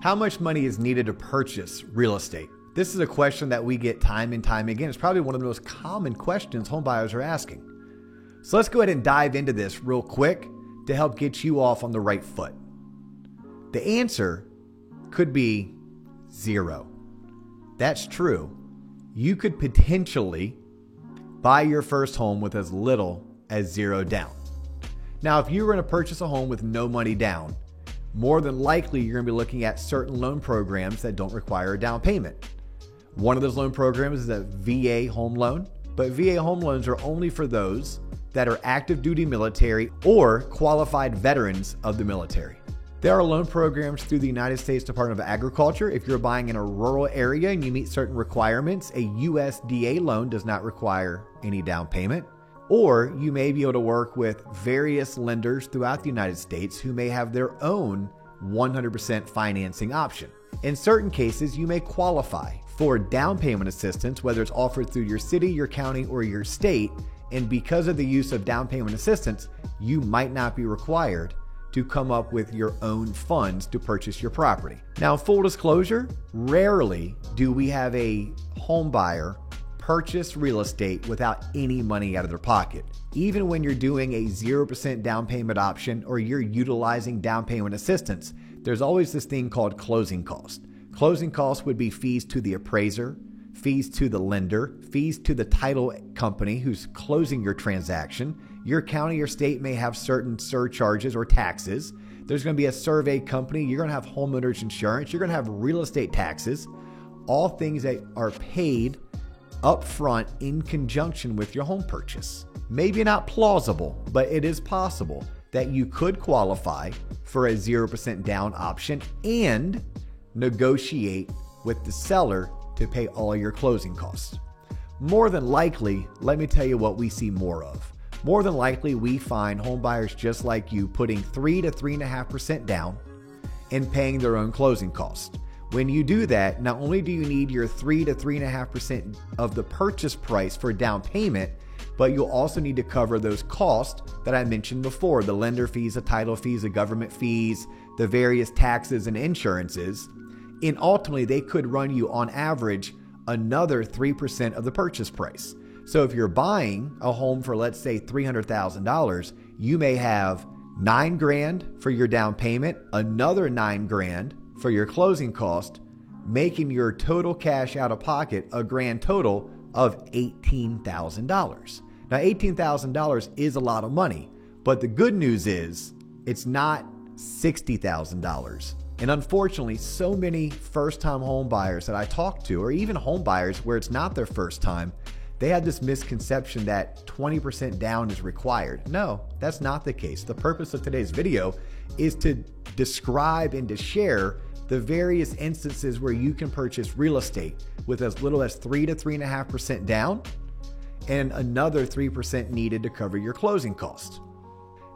How much money is needed to purchase real estate? This is a question that we get time and time again. It's probably one of the most common questions home buyers are asking. So let's go ahead and dive into this real quick to help get you off on the right foot. The answer could be zero. That's true. You could potentially buy your first home with as little as zero down. Now, if you're going to purchase a home with no money down, more than likely you're going to be looking at certain loan programs that don't require a down payment. One of those loan programs is a VA home loan, but VA home loans are only for those that are active duty military or qualified veterans of the military. There are loan programs through the United States Department of Agriculture. If you're buying in a rural area and you meet certain requirements, a USDA loan does not require any down payment. Or you may be able to work with various lenders throughout the United States who may have their own 100% financing option. In certain cases, you may qualify for down payment assistance, whether it's offered through your city, your county, or your state. And because of the use of down payment assistance, you might not be required to come up with your own funds to purchase your property. Now, full disclosure, rarely do we have a home buyer purchase real estate without any money out of their pocket. Even when you're doing a 0% down payment option or you're utilizing down payment assistance, there's always this thing called closing cost. Closing costs would be fees to the appraiser, fees to the lender, fees to the title company who's closing your transaction. Your county or state may have certain surcharges or taxes. There's going to be a survey company. You're going to have homeowners insurance. You're going to have real estate taxes, all things that are paid upfront in conjunction with your home purchase. Maybe not plausible, but it is possible that you could qualify for a 0% down option and negotiate with the seller to pay all your closing costs. More than likely, let me tell you what we see more of. More than likely, we find home buyers just like you putting 3 to 3.5% down and paying their own closing costs. When you do that, not only do you need your 3 to 3.5% of the purchase price for down payment, but you'll also need to cover those costs that I mentioned before, the lender fees, the title fees, the government fees, the various taxes and insurances. And ultimately, they could run you on average another 3% of the purchase price. So if you're buying a home for, let's say, $300,000, you may have $9,000 for your down payment, another $9,000 for your closing cost, making your total cash out of pocket a grand total of $18,000. Now, $18,000 is a lot of money, but the good news is it's not $60,000. And unfortunately, so many first-time home buyers that I talk to, or even home buyers where it's not their first time, they have this misconception that 20% down is required. No, that's not the case. The purpose of today's video is to describe and to share the various instances where you can purchase real estate with as little as 3 to 3.5% down and another 3% needed to cover your closing costs.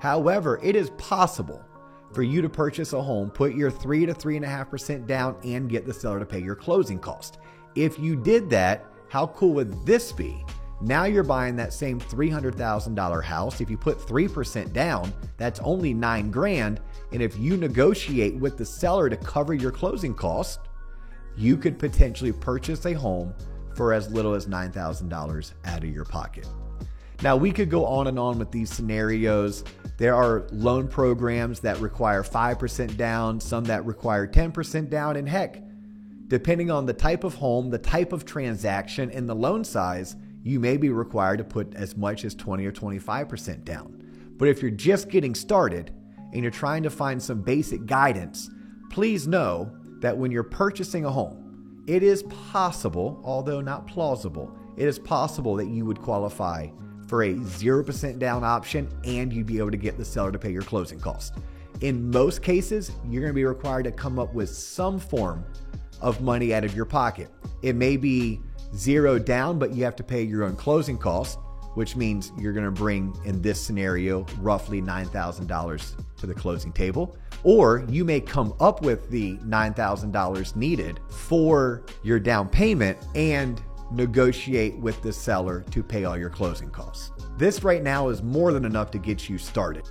However, it is possible for you to purchase a home, put your 3 to 3.5% down and get the seller to pay your closing cost. If you did that, how cool would this be? Now you're buying that same $300,000 house. If you put 3% down, that's only $9,000. And if you negotiate with the seller to cover your closing cost, you could potentially purchase a home for as little as $9,000 out of your pocket. Now, we could go on and on with these scenarios. There are loan programs that require 5% down, some that require 10% down, and heck, depending on the type of home, the type of transaction, and the loan size, you may be required to put as much as 20 or 25% down. But if you're just getting started and you're trying to find some basic guidance, please know that when you're purchasing a home, it is possible, although not plausible, it is possible that you would qualify for a 0% down option and you'd be able to get the seller to pay your closing costs. In most cases, you're going to be required to come up with some form of money out of your pocket. It may be 0 down, but you have to pay your own closing costs, which means you're going to bring, in this scenario, roughly $9,000 to the closing table. Or you may come up with the $9,000 needed for your down payment and negotiate with the seller to pay all your closing costs. This right now is more than enough to get you started.